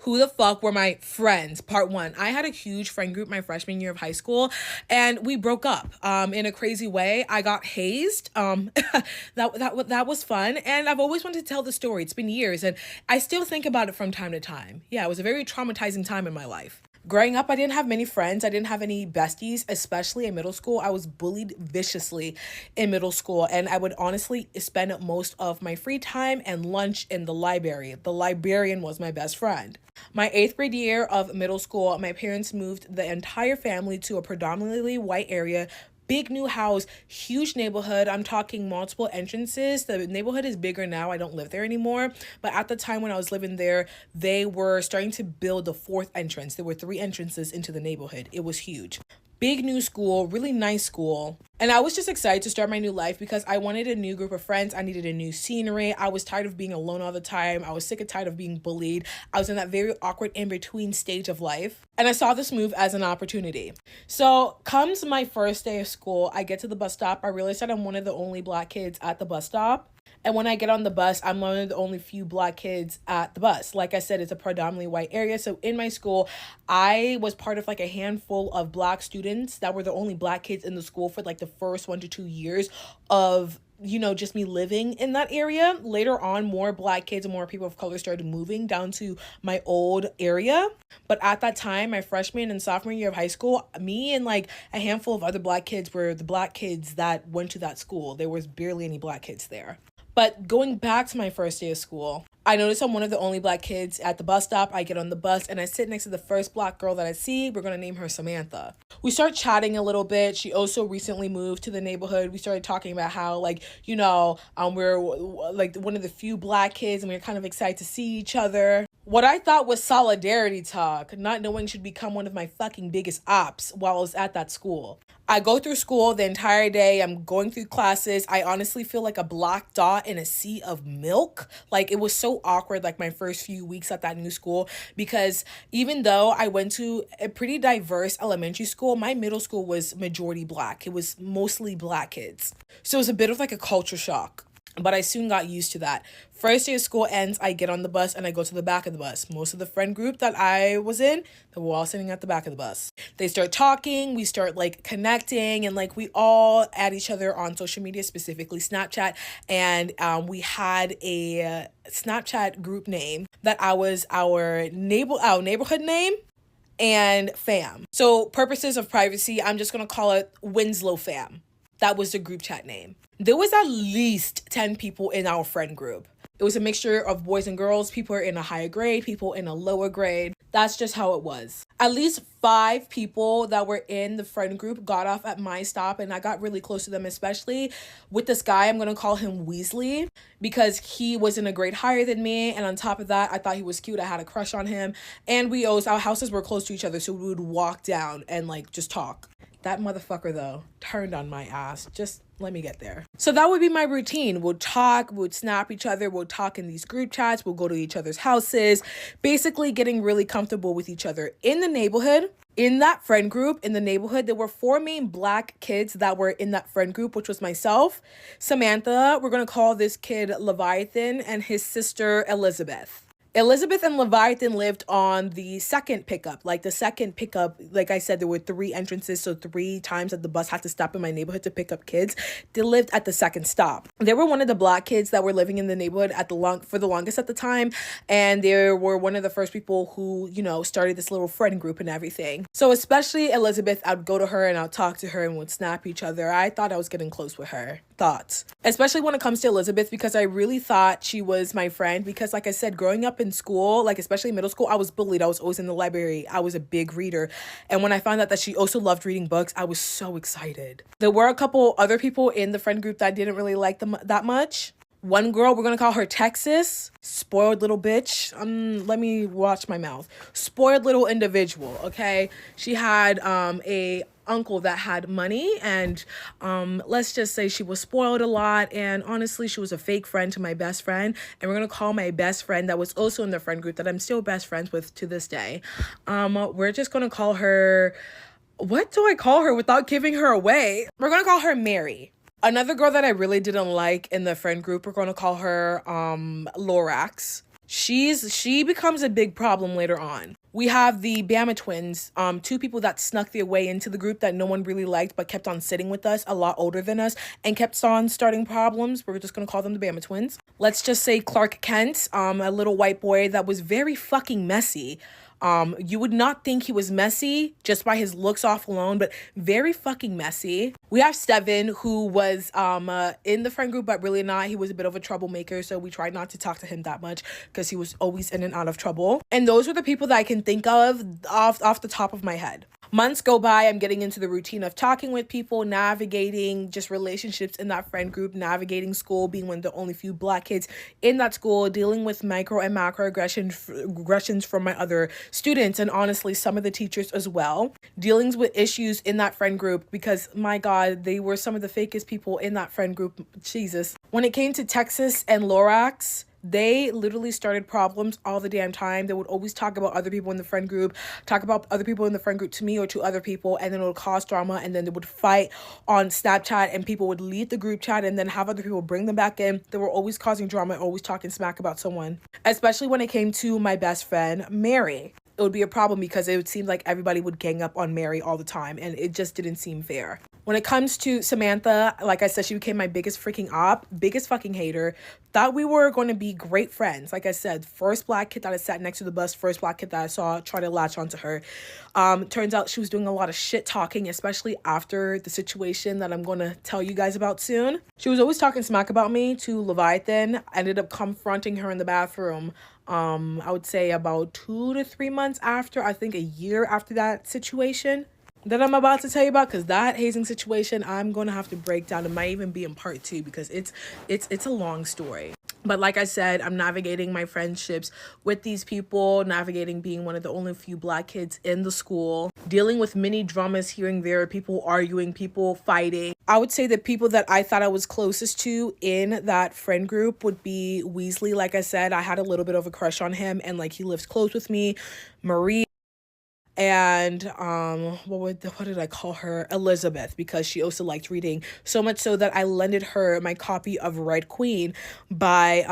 Who the fuck were my friends? Part one. I had a huge friend group my freshman year of high school, and we broke up in a crazy way. I got hazed. That was fun, and I've always wanted to tell the story. It's been years, and I still think about it from time to time. Yeah, it was a very traumatizing time in my life. Growing up, I didn't have many friends. I didn't have any besties, especially in middle school. I was bullied viciously in middle school, and I would honestly spend most of my free time and lunch in the library. The librarian was my best friend. My 8th grade year of middle school, my parents moved the entire family to a predominantly white area. Big new house, huge neighborhood. I'm talking multiple entrances. The neighborhood is bigger now. I don't live there anymore. But at the time when I was living there, they were starting to build the 4th entrance. There were 3 entrances into the neighborhood. It was huge. Big new school, really nice school. And I was just excited to start my new life because I wanted a new group of friends. I needed a new scenery. I was tired of being alone all the time. I was sick and tired of being bullied. I was in that very awkward in-between stage of life. And I saw this move as an opportunity. So comes my first day of school, I get to the bus stop. I realize that I'm one of the only Black kids at the bus stop. And when I get on the bus, I'm one of the only few Black kids at the bus. Like I said, it's a predominantly white area. So in my school, I was part of like a handful of Black students that were the only Black kids in the school for like the first 1 to 2 years of, just me living in that area. Later on, more Black kids and more people of color started moving down to my old area. But at that time, my freshman and sophomore year of high school, me and like a handful of other Black kids were the Black kids that went to that school. There was barely any Black kids there. But going back to my first day of school, I noticed I'm one of the only Black kids at the bus stop. I get on the bus and I sit next to the first Black girl that I see. We're going to name her Samantha. We start chatting a little bit. She also recently moved to the neighborhood. We started talking about how we're like one of the few Black kids and we're kind of excited to see each other. What I thought was solidarity talk, not knowing should become one of my fucking biggest ops while I was at that school. I go through school the entire day. I'm going through classes. I honestly feel like a black dot in a sea of milk. Like, it was so awkward, like, my first few weeks at that new school, because even though I went to a pretty diverse elementary school, my middle school was majority Black. It was mostly Black kids. So it was a bit of like a culture shock. But I soon got used to that. First day of school ends, I get on the bus and I go to the back of the bus. Most of the friend group that I was in, they were all sitting at the back of the bus. They start talking, we start like connecting, and like we all add each other on social media, specifically Snapchat. And we had a Snapchat group name that was our neighborhood name and fam. So purposes of privacy, I'm just going to call it Winslow fam. That was the group chat name. There was at least 10 people in our friend group. It was a mixture of boys and girls. People were in a higher grade, people in a lower grade. That's just how it was. At least 5 people that were in the friend group got off at my stop, and I got really close to them, especially with this guy. I'm going to call him Weasley because he was in a grade higher than me. And on top of that, I thought he was cute. I had a crush on him. And our houses were close to each other, so we would walk down and like just talk. That motherfucker, though, turned on my ass. Just let me get there. So that would be my routine. We'll talk, we'll snap each other, we'll talk in these group chats, we'll go to each other's houses, basically getting really comfortable with each other. In the neighborhood, in that friend group, in the neighborhood, there were 4 main Black kids that were in that friend group, which was myself, Samantha, we're going to call this kid Leviathan, and his sister Elizabeth. Elizabeth and Leviathan lived on the second pickup. Like I said, there were 3 entrances, so 3 times that the bus had to stop in my neighborhood to pick up kids. They lived at the second stop. They were one of the Black kids that were living in the neighborhood for the longest at the time, and they were one of the first people who, started this little friend group and everything. So especially Elizabeth, I'd go to her and I'd talk to her and would snap each other. I thought I was getting close with her. Thoughts. Especially when it comes to Elizabeth, because I really thought she was my friend, because like I said, growing up in school, like especially middle school, I was bullied. I was always in the library. I was a big reader. And when I found out that she also loved reading books, I was so excited. There were a couple other people in the friend group that didn't really like them that much. One girl, we're going to call her Texas. Spoiled little bitch. Let me watch my mouth. Spoiled little individual, okay? She had a uncle that had money, and let's just say she was spoiled a lot, and honestly she was a fake friend to my best friend. And we're gonna call my best friend that was also in the friend group that I'm still best friends with to this day, we're just gonna call her, what do I call her without giving her away? We're gonna call her Mary. Another girl that I really didn't like in the friend group, we're gonna call her Lorax. She becomes a big problem later on. We have the Bama twins, two people that snuck their way into the group that no one really liked, but kept on sitting with us, a lot older than us, and kept on starting problems. We're just gonna call them the Bama twins. Let's just say Clark Kent, a little white boy that was very fucking messy. You would not think he was messy just by his looks off alone, but very fucking messy. We have Steven, who was in the friend group, but really not. He was a bit of a troublemaker, so we tried not to talk to him that much because he was always in and out of trouble. And those are the people that I can think of off the top of my head. Months go by, I'm getting into the routine of talking with people, navigating just relationships in that friend group, navigating school, being one of the only few Black kids in that school, dealing with micro and macroaggressions from my other students, and honestly, some of the teachers as well. Dealing with issues in that friend group because, my God, they were some of the fakest people in that friend group. Jesus. When it came to Texas and Lorax, they literally started problems all the damn time. They would always talk about other people in the friend group, talk about other people in the friend group to me or to other people, and then it would cause drama, and then they would fight on Snapchat, and people would leave the group chat and then have other people bring them back in. They were always causing drama, always talking smack about someone, especially when it came to my best friend, Mary. It would be a problem because it would seem like everybody would gang up on Mary all the time, and it just didn't seem fair. When it comes to Samantha, like I said, she became my biggest freaking biggest fucking hater. Thought we were going to be great friends. Like I said, first Black kid that I sat next to the bus, first Black kid that I saw try to latch onto her. Turns out she was doing a lot of shit talking, especially after the situation that I'm going to tell you guys about soon. She was always talking smack about me to Leviathan. I ended up confronting her in the bathroom. I would say about 2 to 3 months after, I think a year after that situation that I'm about to tell you about, because that hazing situation I'm gonna have to break down. It might even be in part 2 because it's a long story. But like I said, I'm navigating my friendships with these people, navigating being one of the only few Black kids in the school, dealing with many dramas here and there, people arguing, people fighting. I would say the people that I thought I was closest to in that friend group would be Weasley. Like I said, I had a little bit of a crush on him, and like he lives close with me. Marie. And what did I call her? Elizabeth, because she also liked reading, so much so that I lended her my copy of Red Queen by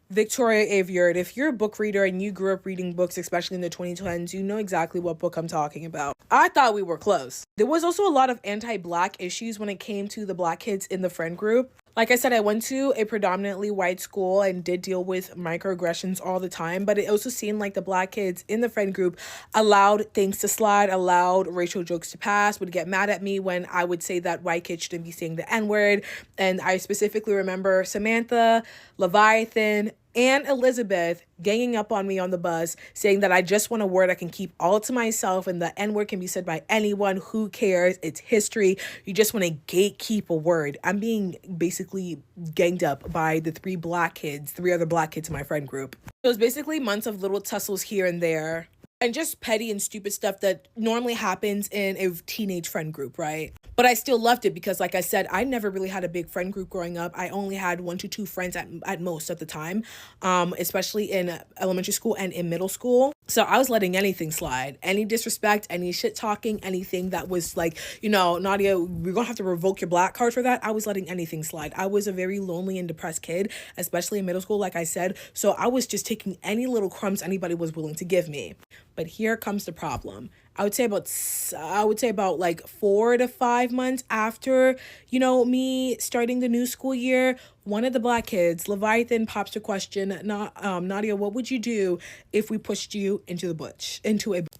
Victoria Aveyard. If you're a book reader and you grew up reading books, especially in the 2010s, you know exactly what book I'm talking about. I thought we were close. There was also a lot of anti-Black issues when it came to the Black kids in the friend group. Like I said, I went to a predominantly white school and did deal with microaggressions all the time, but it also seemed like the Black kids in the friend group allowed things to slide, allowed racial jokes to pass, would get mad at me when I would say that white kids shouldn't be saying the N-word. And I specifically remember Samantha, Leviathan, and Elizabeth ganging up on me on the bus, saying that I just want a word I can keep all to myself, and the N-word can be said by anyone. Who cares? It's history. You just want to gatekeep a word. I'm being basically ganged up by the three other Black kids in my friend group. It was basically months of little tussles here and there, and just petty and stupid stuff that normally happens in a teenage friend group, right? But I still loved it because, like I said, I never really had a big friend group growing up. I only had 1 to 2 friends at most at the time, especially in elementary school and in middle school. So I was letting anything slide, any disrespect, any shit talking, anything that was like, Nadia, we're gonna have to revoke your Black card for that. I was letting anything slide. I was a very lonely and depressed kid, especially in middle school, like I said. So I was just taking any little crumbs anybody was willing to give me. But here comes the problem. I would say about like 4 to 5 months after, me starting the new school year, one of the Black kids, Leviathan, pops the question, Nadia, what would you do if we pushed you into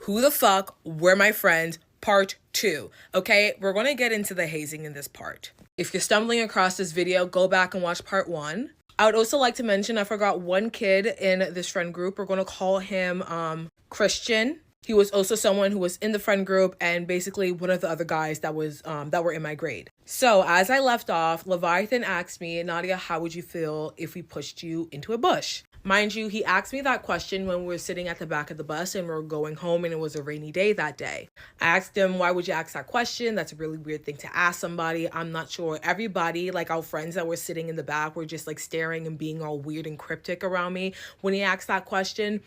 who the fuck were my friends? Part 2. Okay, we're going to get into the hazing in this part. If you're stumbling across this video, go back and watch part 1. I would also like to mention, I forgot one kid in this friend group. We're going to call him Christian. He was also someone who was in the friend group and basically one of the other guys that were in my grade. So as I left off, Leviathan asked me, Nadia, how would you feel if we pushed you into a bush? Mind you, he asked me that question when we were sitting at the back of the bus and we were going home, and it was a rainy day that day. I asked him, why would you ask that question? That's a really weird thing to ask somebody. I'm not sure. Everybody, like our friends that were sitting in the back, were just like staring and being all weird and cryptic around me when he asked that question.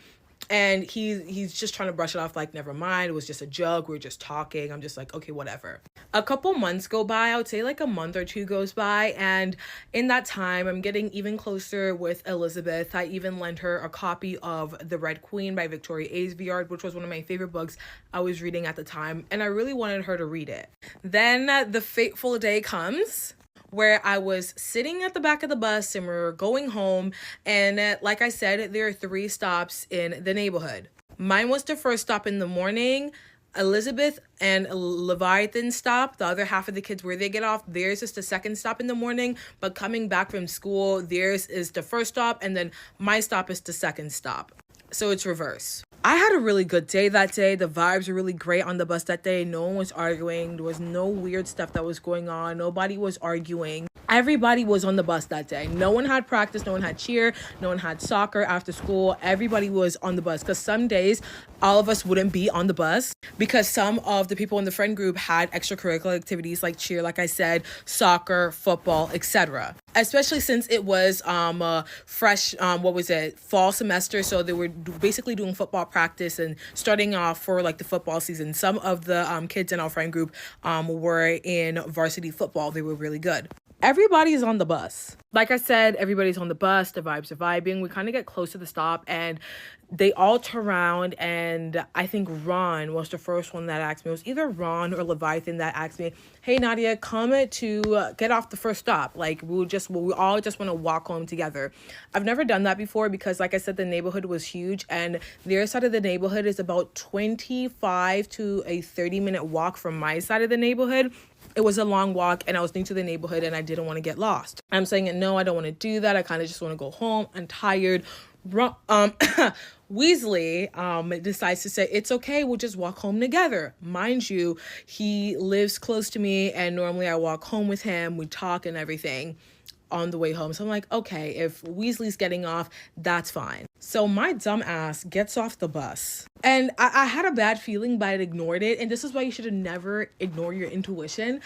And he's just trying to brush it off like, never mind, it was just a joke, we were just talking. I'm just like, okay, whatever. A couple months go by, I would say like a month or two goes by, and in that time I'm getting even closer with Elizabeth. I even lent her a copy of The Red Queen by Victoria Aveyard, which was one of my favorite books I was reading at the time, and I really wanted her to read it. Then the fateful day comes where I was sitting at the back of the bus and we were going home. And like I said, there are 3 stops in the neighborhood. Mine was the first stop in the morning. Elizabeth and Leviathan stop. The other half of the kids, where they get off, theirs is the second stop in the morning. But coming back from school, theirs is the first stop. And then my stop is the second stop. So it's reverse. I had a really good day that day. The vibes were really great on the bus that day. No one was arguing. There was no weird stuff that was going on. Nobody was arguing. Everybody was on the bus that day. No one had practice. No one had cheer. No one had soccer after school. Everybody was on the bus, because some days all of us wouldn't be on the bus because some of the people in the friend group had extracurricular activities like cheer, like I said, soccer, football, etc. Especially since it was fresh, fall semester. So they were basically doing football practice and starting off for like the football season. Some of the kids in our friend group were in varsity football. They were really good. Everybody's on the bus. Like I said, everybody's on the bus. The vibes are vibing. We kind of get close to the stop and they all turn around, and I think Ron was the first one that asked me. It was either Ron or Leviathan that asked me, hey, Nadia, come to get off the first stop. Like, we all just want to walk home together. I've never done that before because, like I said, the neighborhood was huge, and their side of the neighborhood is about 25 to a 30-minute walk from my side of the neighborhood. It was a long walk and I was new to the neighborhood and I didn't want to get lost. I'm saying, no, I don't want to do that. I kind of just want to go home. I'm tired. Weasley decides to say, it's okay, we'll just walk home together. Mind you, he lives close to me and normally I walk home with him. We talk and everything on the way home. So I'm like, okay, if Weasley's getting off, that's fine. So my dumb ass gets off the bus. And I had a bad feeling, but I ignored it. And this is why you should never ignore your intuition.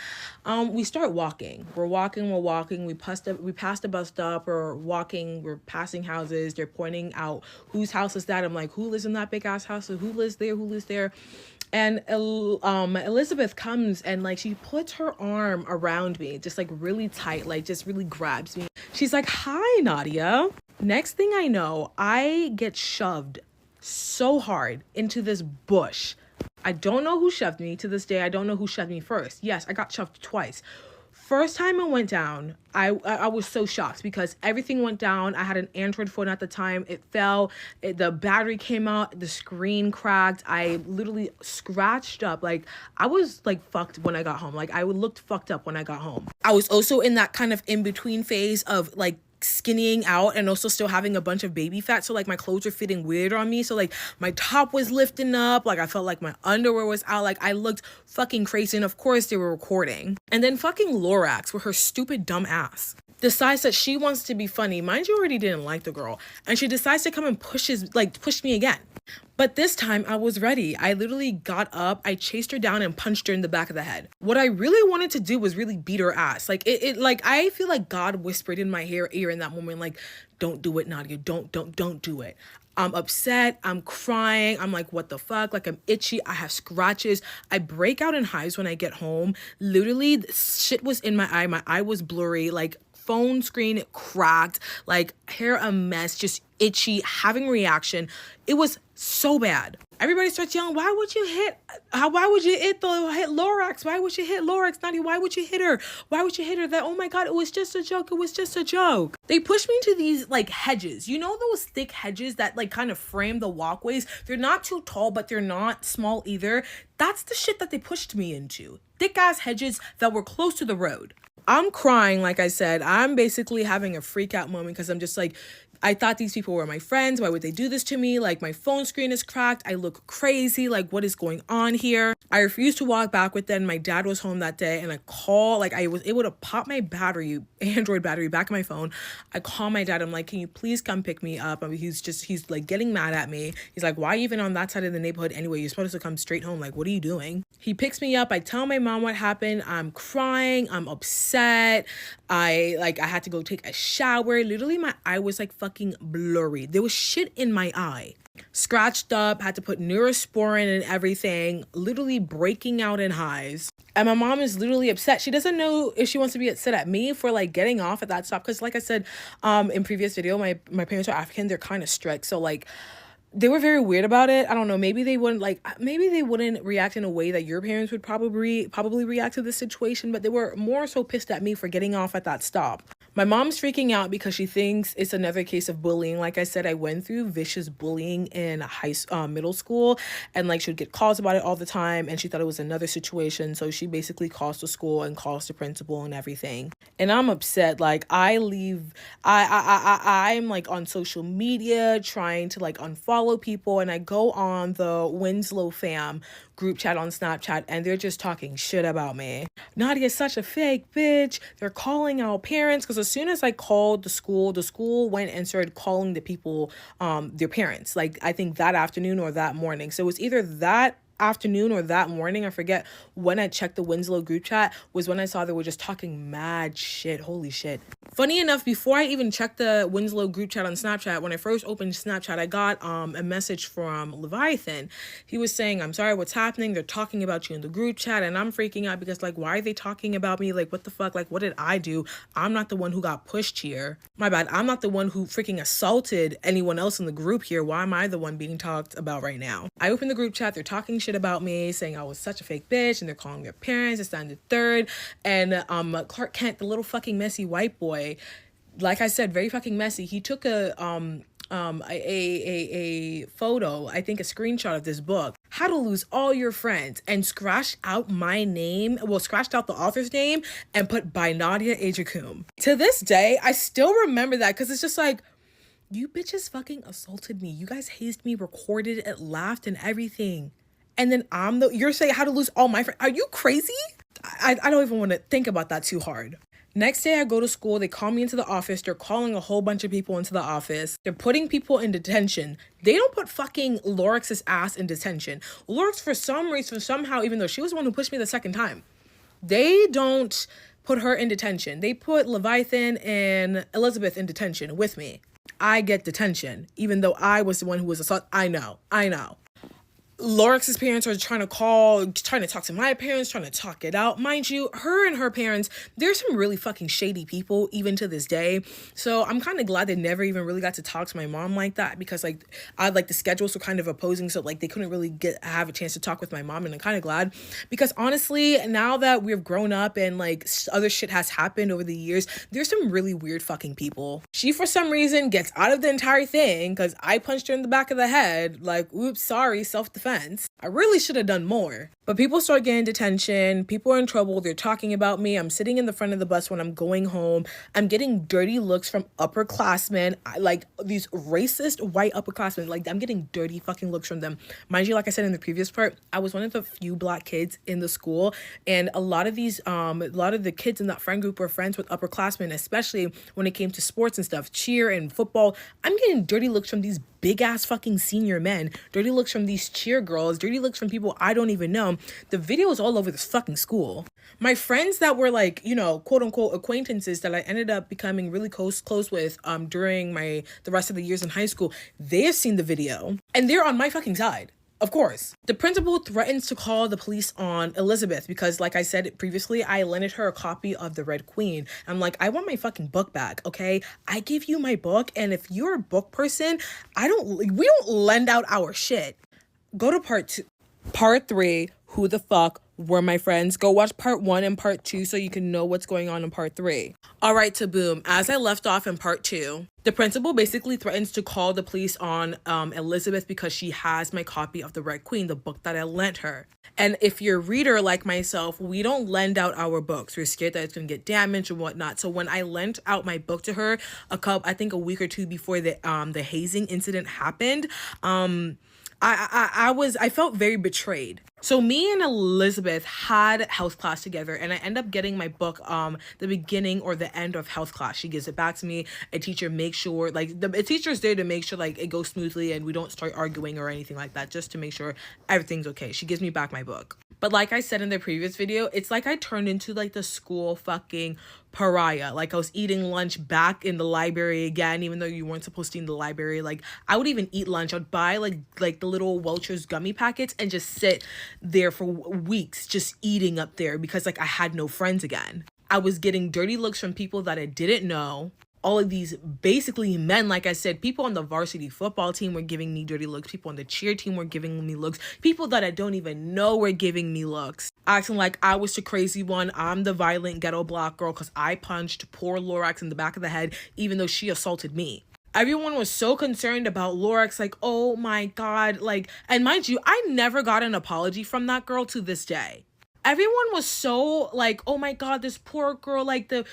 We start walking. We're walking. We passed the bus stop. We're walking. We're passing houses. They're pointing out whose house is that. I'm like, who lives in that big ass house? Who lives there? Who lives there? And Elizabeth comes and like she puts her arm around me, just like really tight, like just really grabs me. She's like, hi, Nadia. Next thing I know, I get shoved so hard into this bush. I don't know who shoved me. To this day, I don't know who shoved me first. Yes, I got shoved twice. First time it went down, I was so shocked because everything went down. I had an Android phone at the time. It fell. The battery came out. The screen cracked. I literally scratched up. Like, I was like fucked when I got home. Like, I looked fucked up when I got home. I was also in that kind of in-between phase of like skinnying out and also still having a bunch of baby fat, so like my clothes were fitting weird on me. So like my top was lifting up, like I felt like my underwear was out, like I looked fucking crazy. And of course they were recording. And then fucking Lorax, with her stupid dumb ass, decides that she wants to be funny. Mind you, already didn't like the girl, and she decides to come and push me again. But this time I was ready. I literally got up, I chased her down and punched her in the back of the head. What I really wanted to do was really beat her ass. Like like I feel like God whispered in my ear in that moment, like, don't do it, Nadia. Don't do it. I'm upset. I'm crying. I'm like, what the fuck? Like, I'm itchy. I have scratches. I break out in hives when I get home. Literally, shit was in my eye. My eye was blurry. Like, phone screen cracked. Like, hair a mess. Just itchy. Having reaction. It was so bad. Everybody starts yelling, why would you hit Lorax? Why would you hit Lorax, Nadia? Why would you hit her? Why would you hit her? That, oh my God, it was just a joke. It was just a joke. They pushed me into these like hedges. You know those thick hedges that like kind of frame the walkways? They're not too tall, but they're not small either. That's the shit that they pushed me into. Thick ass hedges that were close to the road. I'm crying, like I said. I'm basically having a freak out moment because I'm just like, I thought these people were my friends. Why would they do this to me? Like, my phone screen is cracked. I look crazy. Like, what is going on here? I refused to walk back with them. My dad was home that day, and I was able to pop my Android battery back in my phone. I call my dad. I'm like, can you please come pick me up? I mean, he's like getting mad at me. He's like, why are you even on that side of the neighborhood anyway? You're supposed to come straight home. Like, what are you doing? He picks me up. I tell my mom what happened. I'm crying. I'm upset. I had to go take a shower. Literally, my eye was like fucking blurry. There was shit in my eye. scratched up, had to put Neurosporin and everything, literally breaking out in hives. And my mom is literally upset. She doesn't know if she wants to be upset at me for like getting off at that stop. Cause like I said, in previous video, my parents are African. They're kind of strict. So like, they were very weird about it. I don't know. Maybe they wouldn't react in a way that your parents would probably react to this situation, but they were more so pissed at me for getting off at that stop. My mom's freaking out because she thinks it's another case of bullying. Like I said, I went through vicious bullying in middle school, and like she would get calls about it all the time, and she thought it was another situation. So she basically calls the school and calls the principal and everything. And I'm upset. Like I'm like on social media trying to like unfollow people, and I go on the Winslow fam group chat on Snapchat, and they're just talking shit about me. Nadia's such a fake bitch. They're calling out parents, because as soon as I called the school went and started calling the people their parents, like I think that afternoon or that morning. So it was either that afternoon or that morning, I forget when I checked the Winslow group chat, was when I saw they were just talking mad shit. Holy shit. Funny enough, before I even checked the Winslow group chat on Snapchat, when I first opened Snapchat, I got a message from Leviathan. He was saying, "I'm sorry, what's happening? They're talking about you in the group chat." And I'm freaking out because like, why are they talking about me? Like, what the fuck? Like, what did I do? I'm not the one who got pushed here. My bad. I'm not the one who freaking assaulted anyone else in the group here. Why am I the one being talked about right now? I opened the group chat. They're talking shit about me, saying I was such a fake bitch, and they're calling their parents. It's down to third. And Clark Kent, the little fucking messy white boy, like I said, very fucking messy. He took a photo, I think a screenshot of this book, How to Lose All Your Friends, and scratched out my name, scratched out the author's name and put by Nadia Ajakum. To this day, I still remember that, because it's just like, you bitches fucking assaulted me. You guys hazed me, recorded it, laughed and everything. And then you're saying how to lose all my friends. Are you crazy? I don't even want to think about that too hard. Next day I go to school, they call me into the office, they're calling a whole bunch of people into the office, they're putting people in detention. They don't put fucking Lorix's ass in detention. Lorix, for some reason, somehow, even though she was the one who pushed me the second time, they don't put her in detention. They put Leviathan and Elizabeth in detention with me. I get detention, even though I was the one who was assaulted. I know. Lorix's parents are trying to talk to my parents, trying to talk it out. Mind you, her and her parents, they're some really fucking shady people, even to this day. So I'm kind of glad they never even really got to talk to my mom like that, because like the schedules were kind of opposing, so like they couldn't really have a chance to talk with my mom. And I'm kind of glad, because honestly, now that we've grown up and like other shit has happened over the years, there's some really weird fucking people. She, for some reason, gets out of the entire thing because I punched her in the back of the head. Like, oops, sorry, self-defense. I really should have done more. But people start getting detention. People are in trouble. They're talking about me. I'm sitting in the front of the bus when I'm going home. I'm getting dirty looks from upperclassmen. Like these racist white upperclassmen. Like I'm getting dirty fucking looks from them. Mind you, like I said in the previous part, I was one of the few black kids in the school. And a lot of the kids in that friend group were friends with upperclassmen, especially when it came to sports and stuff, cheer and football. I'm getting dirty looks from these big ass fucking senior men, dirty looks from these cheer girls, dirty looks from people I don't even know. The video is all over this fucking school. My friends that were like, you know, quote unquote acquaintances that I ended up becoming really close with during the rest of the years in high school, they have seen the video and they're on my fucking side. Of course. The principal threatens to call the police on Elizabeth because, like I said previously, I lended her a copy of The Red Queen. I'm like, I want my fucking book back, okay? I give you my book, and if you're a book person, we don't lend out our shit. Go to part 3, who the fuck were my friends? Go watch part 1 and part 2 so you can know what's going on in part 3. All right, to boom. As I left off in part 2, the principal basically threatens to call the police on Elizabeth because she has my copy of The Red Queen, the book that I lent her. And if you're a reader like myself, we don't lend out our books. We're scared that it's going to get damaged and whatnot. So when I lent out my book to her, I think a week or two before the hazing incident happened, I felt very betrayed. So me and Elizabeth had health class together, and I end up getting my book the beginning or the end of health class. She gives it back to me. A teacher makes sure, like, the teacher's there to make sure like it goes smoothly and we don't start arguing or anything like that, just to make sure everything's okay. She gives me back my book. But like I said in the previous video, it's like I turned into like the school fucking pariah. Like I was eating lunch back in the library again, even though you weren't supposed to eat in the library. Like I would even eat lunch. I'd buy like the little Welch's gummy packets and just sit there for weeks just eating up there because like I had no friends again. I was getting dirty looks from people that I didn't know. All of these basically men, like I said, people on the varsity football team were giving me dirty looks. People on the cheer team were giving me looks. People that I don't even know were giving me looks. Acting like I was the crazy one. I'm the violent ghetto black girl because I punched poor Lorax in the back of the head, even though she assaulted me. Everyone was so concerned about Lorax, like, oh my God. Like, and mind you, I never got an apology from that girl to this day. Everyone was so like, oh my God, this poor girl, like the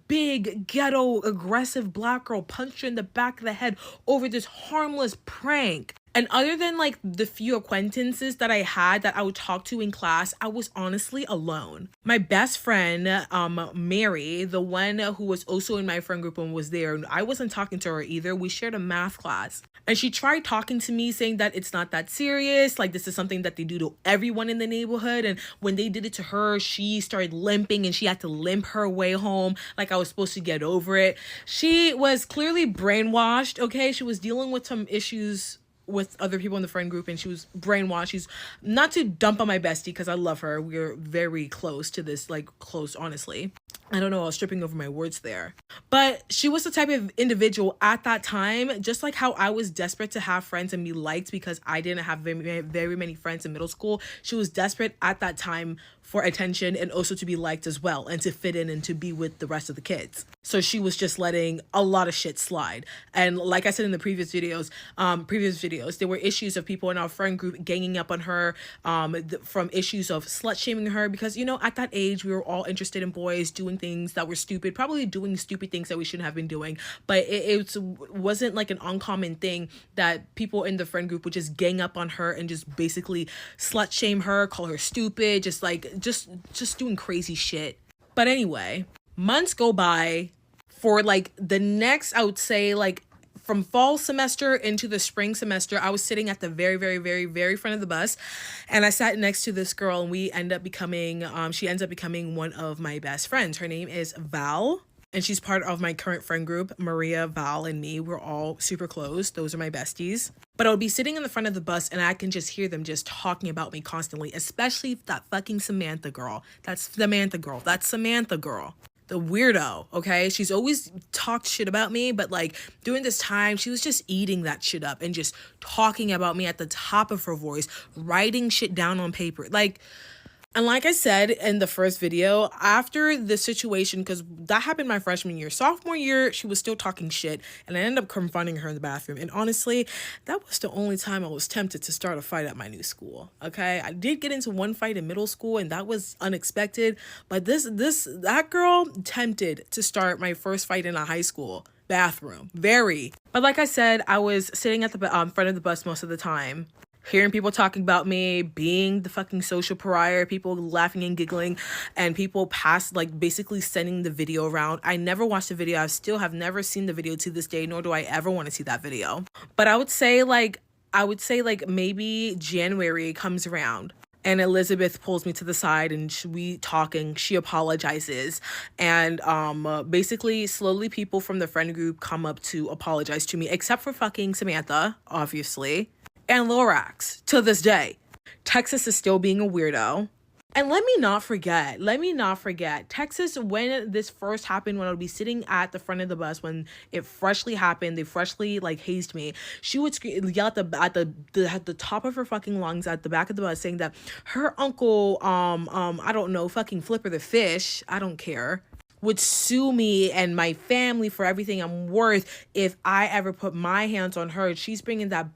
big ghetto aggressive black girl punched her in the back of the head over this harmless prank. And other than like the few acquaintances that I had that I would talk to in class, I was honestly alone. My best friend, Mary, the one who was also in my friend group and was there, I wasn't talking to her either. We shared a math class. And she tried talking to me saying that it's not that serious. Like this is something that they do to everyone in the neighborhood. And when they did it to her, she started limping and she had to limp her way home. Like I was supposed to get over it. She was clearly brainwashed. Okay. She was dealing with some issues with other people in the friend group and she was brainwashed. She's not to dump on my bestie because I love her. We're very close to this, like close, honestly. I don't know, I was tripping over my words there. But she was the type of individual at that time, just like how I was desperate to have friends and be liked because I didn't have very many friends in middle school. She was desperate at that time for attention and also to be liked as well and to fit in and to be with the rest of the kids. So she was just letting a lot of shit slide. And like I said in the previous videos, there were issues of people in our friend group ganging up on her from issues of slut shaming her because, you know, at that age, we were all interested in boys doing things that were stupid, probably doing stupid things that we shouldn't have been doing. But it wasn't like an uncommon thing that people in the friend group would just gang up on her and just basically slut shame her, call her stupid, just doing crazy shit. But anyway, months go by for like the next, I would say like from fall semester into the spring semester, I was sitting at the very front of the bus and I sat next to this girl and she ends up becoming one of my best friends. Her name is Val. And she's part of my current friend group. Maria, Val, and me, we're all super close. Those are my besties. But I would be sitting in the front of the bus and I can just hear them just talking about me constantly, especially that fucking Samantha girl. That's Samantha girl. The weirdo, okay? She's always talked shit about me, but like during this time, she was just eating that shit up and just talking about me at the top of her voice, writing shit down on paper. And like I said in the first video, after the situation, because that happened my freshman year, sophomore year, she was still talking shit and I ended up confronting her in the bathroom. And honestly, that was the only time I was tempted to start a fight at my new school. Okay. I did get into one fight in middle school and that was unexpected, but that girl tempted to start my first fight in a high school bathroom. But like I said, I was sitting at the front of the bus most of the time, hearing people talking about me, being the fucking social pariah, people laughing and giggling, and people basically sending the video around. I never watched the video. I still have never seen the video to this day, nor do I ever want to see that video. But I would say maybe January comes around and Elizabeth pulls me to the side and we talking, she apologizes. And basically slowly people from the friend group come up to apologize to me, except for fucking Samantha, obviously. And Lorax, to this day. Texas is still being a weirdo. And let me not forget, Texas, when this first happened, when I would be sitting at the front of the bus, when it freshly happened, they freshly hazed me, she would yell at the top of her fucking lungs at the back of the bus saying that her uncle, I don't know, fucking Flipper the fish, I don't care, would sue me and my family for everything I'm worth if I ever put my hands on her. She's bringing that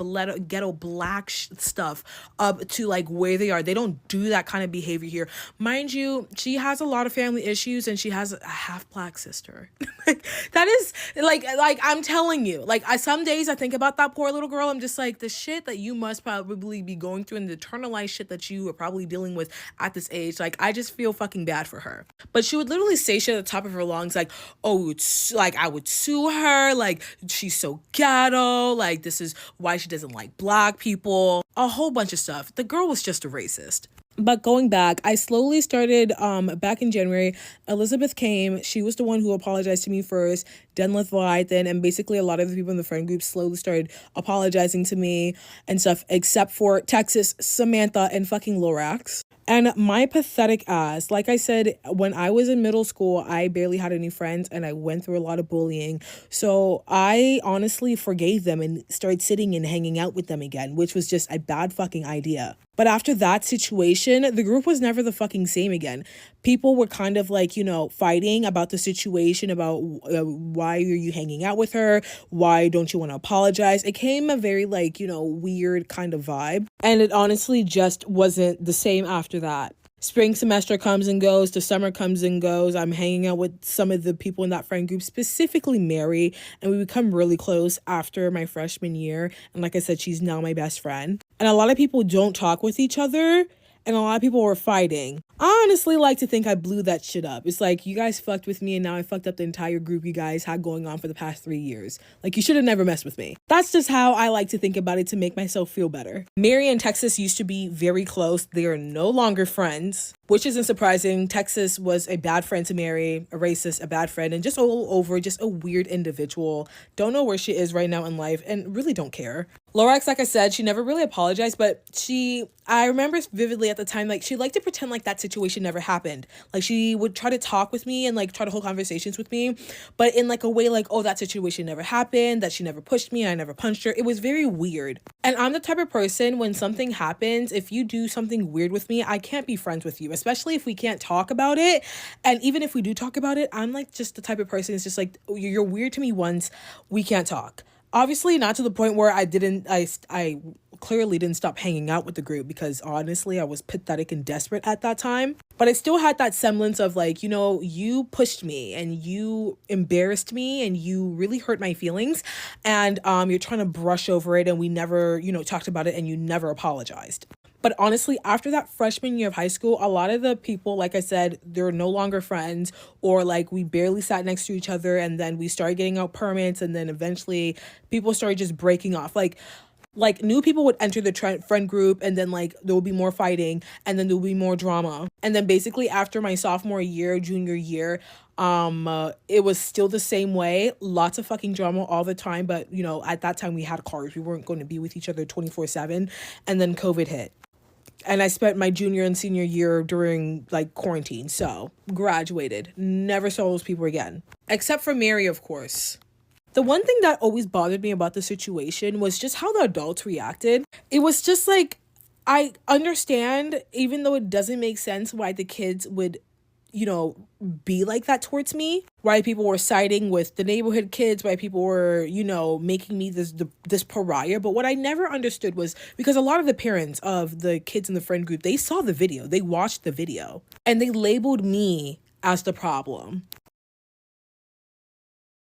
ghetto black stuff up to where they are. They don't do that kind of behavior here. Mind you, she has a lot of family issues and she has a half black sister. That is I'm telling you, some days I think about that poor little girl. I'm just like, the shit that you must probably be going through and the internalized shit that you are probably dealing with at this age. I just feel fucking bad for her. But she would literally say shit at the top top of her lungs, like, oh, it's like I would sue her, like she's so ghetto, like this is why she doesn't like black people, a whole bunch of stuff. The girl was just a racist. But going back, I slowly started, back in January, Elizabeth came. She was the one who apologized to me first, then Leviathan, and basically a lot of the people in the friend group slowly started apologizing to me and stuff, except for Texas, Samantha, and fucking Lorax. And my pathetic ass, like I said, when I was in middle school, I barely had any friends and I went through a lot of bullying. So I honestly forgave them and started sitting and hanging out with them again, which was just a bad fucking idea. But after that situation, the group was never the fucking same again. People were kind of like, fighting about the situation, about why are you hanging out with her? Why don't you want to apologize? It came a very weird kind of vibe. And it honestly just wasn't the same after that. Spring semester comes and goes, the summer comes and goes. I'm hanging out with some of the people in that friend group, specifically Mary, and we become really close after my freshman year. And like I said, she's now my best friend. And a lot of people don't talk with each other, and a lot of people were fighting. I honestly like to think I blew that shit up. It's like, you guys fucked with me and now I fucked up the entire group you guys had going on for the past 3 years. Like, you should have never messed with me. That's just how I like to think about it to make myself feel better. Mary and Texas used to be very close. They are no longer friends, which isn't surprising. Texas was a bad friend to Mary, a racist, a bad friend, and just all over, just a weird individual. Don't know where she is right now in life and really don't care. Lorax, like I said, she never really apologized, but I remember vividly at the time, like, she liked to pretend like that situation never happened. Like, she would try to talk with me and like try to hold conversations with me, but in like a way like, oh, that situation never happened, that she never pushed me, I never punched her. It was very weird. And I'm the type of person, when something happens, if you do something weird with me, I can't be friends with you, especially if we can't talk about it. And even if we do talk about it, I'm like just the type of person, it's just like, you're weird to me once, we can't talk. Obviously not to the point where I clearly didn't stop hanging out with the group, because honestly I was pathetic and desperate at that time. But I still had that semblance of like, you pushed me and you embarrassed me and you really hurt my feelings, and you're trying to brush over it, and we never, talked about it, and you never apologized. But honestly, after that freshman year of high school, a lot of the people, like I said, they're no longer friends, or like we barely sat next to each other, and then we started getting out permits, and then eventually people started just breaking off. Like new people would enter the friend group, and then like there would be more fighting, and then there would be more drama. And then basically after my sophomore year, junior year, it was still the same way. Lots of fucking drama all the time. But, at that time we had cars. We weren't going to be with each other 24/7. And then COVID hit. And I spent my junior and senior year during like quarantine. So graduated. Never saw those people again. Except for Mary, of course. The one thing that always bothered me about the situation was just how the adults reacted. It was just like, I understand, even though it doesn't make sense, why the kids would, be like that towards me. Why people were siding with the neighborhood kids, why people were, making me this pariah. But what I never understood was, because a lot of the parents of the kids in the friend group, they saw the video, they watched the video, and they labeled me as the problem.